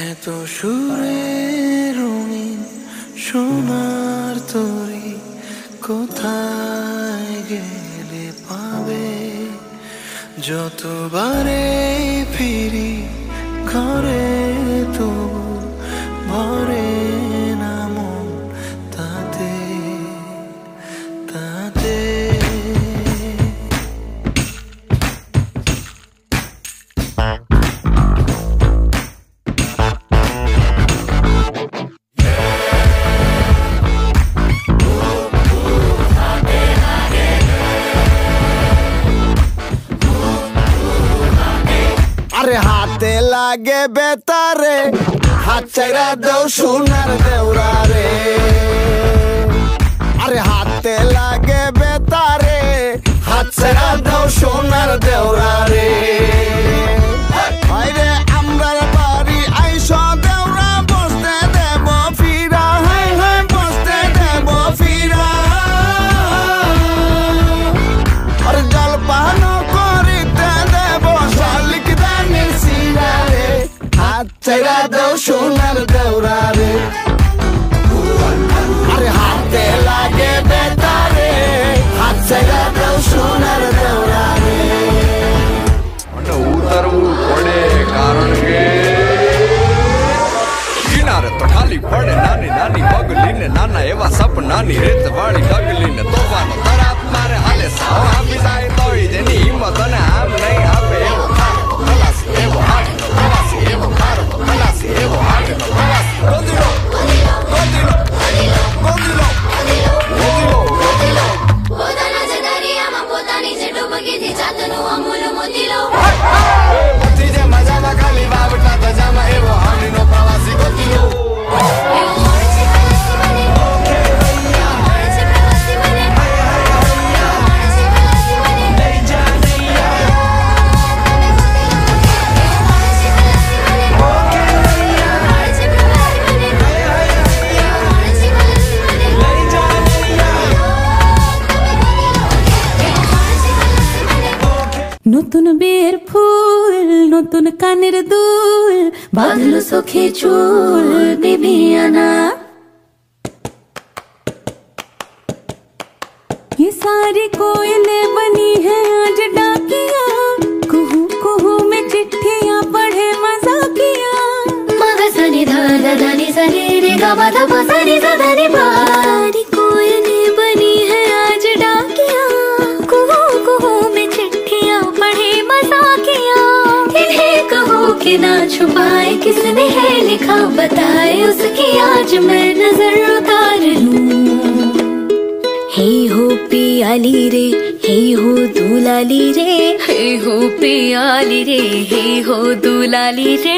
এত সুরে রঙিন সোনার তরি কোথায় গেলে পাবে? যতবারে ফিরি ঘরে তবু ভরে না মন তাতে তাতে। আরে হাতে লাগে বেতারে, হাত চাইরা দেও সোনার দেওরা রে। আরে হাতে লাগে বেতারে, হাত চাইরা দেও সোনার দেওরা রে। আরে আমরার বাড়ি আইস দেওরা, বসতে দেব ফিরা, হাই হাই বসতে দেব ফিরা। আরে জলপান করিতে দেব শালিক দানের সিরা রে। হাত চাইরা দেও সোনার দেওরা রে। আরে হাতে লাগে বেতারে, হাত চাইরা দেও সোনার দেওরা রে। ઉતરવું પડે કારણ કે કિનારે તો ખાલી પડે નાની નાની પગલીને, નાના એવા સપનાની રેત વાળી ડગલીને. તોફાનો તરાપ મારે હાલે સાવ આપી જાય તોય જેની હિંમત અને આમ નહીં આપે એવો ખલાસી એવો હાથનો ખલાસી એવો ખારો ખલાસી એવો હાથનો ખલાસી. ગોદીલો ગોદીલો ગોદીલો ગોદીલો પોતાના જગરિયામાં પોતાની જે ડૂબકી થી જાતનું અમૂલ મોતીલો. બધી જે મજામાં ખાલી વાવટા તજામાં એવો હામીનો પ્રવાસી ગોદીલો. એવું હોય છે પ્રવાસી બને, હોય છે પ્રવાસી બને, હોય છે પ્રવાસી બને. લઈ જા નૈયા, હોય છે પ્રવાસી બને, હોય છે પ્રવાસી બને, હોય છે પ્રવાસી બને. લઈ જા નૈયા, নতুন বিয়ের ফুল, নতুন কানের দুল, বাঁধলো চোখে চুল বিবিয়ানা। ये सारी कोयलें बनी है आज डाकिया, कुहू कुहू में चिट्ठियां पढ़े मजाकिया। मगसनी धादा दानी सनी रे गा बाधा पसनी सदनी बारी कोयलें बनी है आज डाकिया, कुहू कुहू में चिट्ठियां पढ़े मजाकिया। इन्हें कहो कि ना छुपाए किसने है लिखा, बताए उसकी आज मैं नजर उतार लूं। हे हो पियाली रे, हे हो दुलाली रे, हे हो पियाली रे, हे हो दुलाली रे।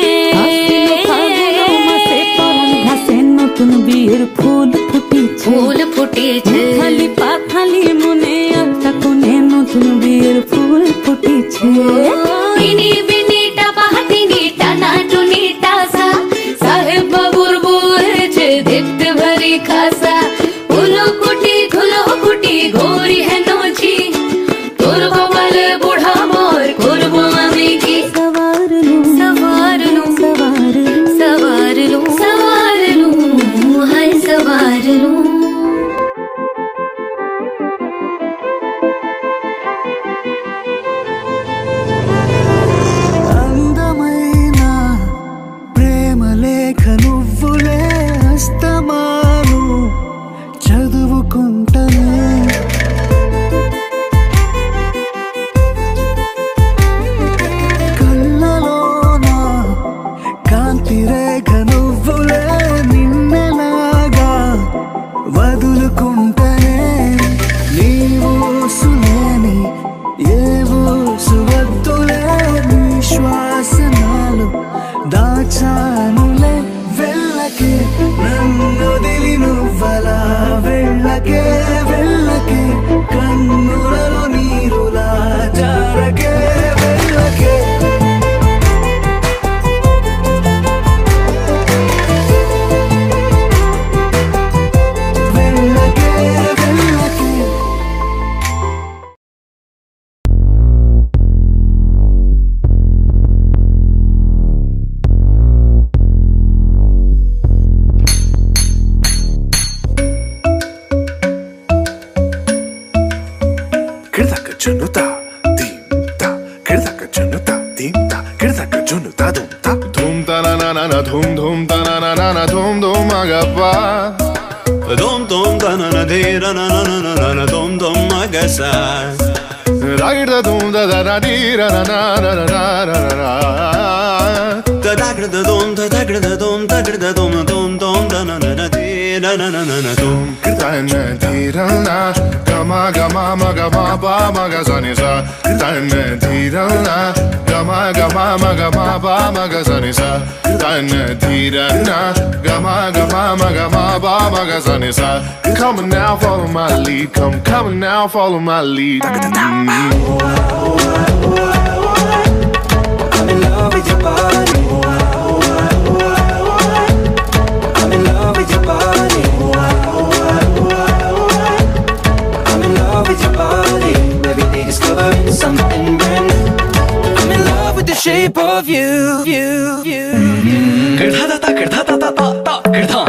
নতুন বিয়ের ফুল ফুটিছে, ফুল ফুটেছে খালি পাখালি মনে একটা কোণে নতুন বিয়ের ফুল ফুটিছে। ইনি বিনিটা পাহাতিনিটা নাটুনিটা সা সাহেব বাবুর বউছে দেখতে ভারী খাসা। উলো কুটি ঘুলো কুটি গোরি है नोची, তোর কপালে বুড়া মোর করবো আমি কি। সবার লু সবার লু সবার লু সবার লু সবার লু হায় সবার লু। అందమైన ప్రేమ లేఖ నువ్వులే అస్తమాను చదువుకుంటనే. కళ్ళలోన కాంతి రేఖ నువ్వులే నిన్నలాగా వదులుకుంటనే. నీవు సులేని ఏవో సువద్దులే, నీ శ్వాసనాలు దాచానులే. వెళ్ళకే నన్నొదిలి నువ్వలా వెళ్ళకే వెళ్ళకే, కన్నులలో నీరులా జారకే వెళ్ళకే. వెళ్ళకే వెళ్ళకే. na dhum dhum ta na na na na dhum dhum ma ga pa dum dum ta na na de ra na na na na na dum dum ma ga sa da da dum da da da di ra na na na na na na da da da dum da da da dum da da dum dum dum da na na na de ra na na na na dum ta na di ra na ga ma ma ga ma ba ma ga sa ni sa ta na di ra na ga ma ga ma ba ma ga sa ni sa ta na di ra na ga ma ba ma ga sa ni sa come on now follow my lead come on now follow my lead I'm in love with your body. I'm in love with your body. I'm in love with your body. Every day discovering something brand new. I'm in love with the shape of you. Kırdha ta ta ta ta ta ta kırdha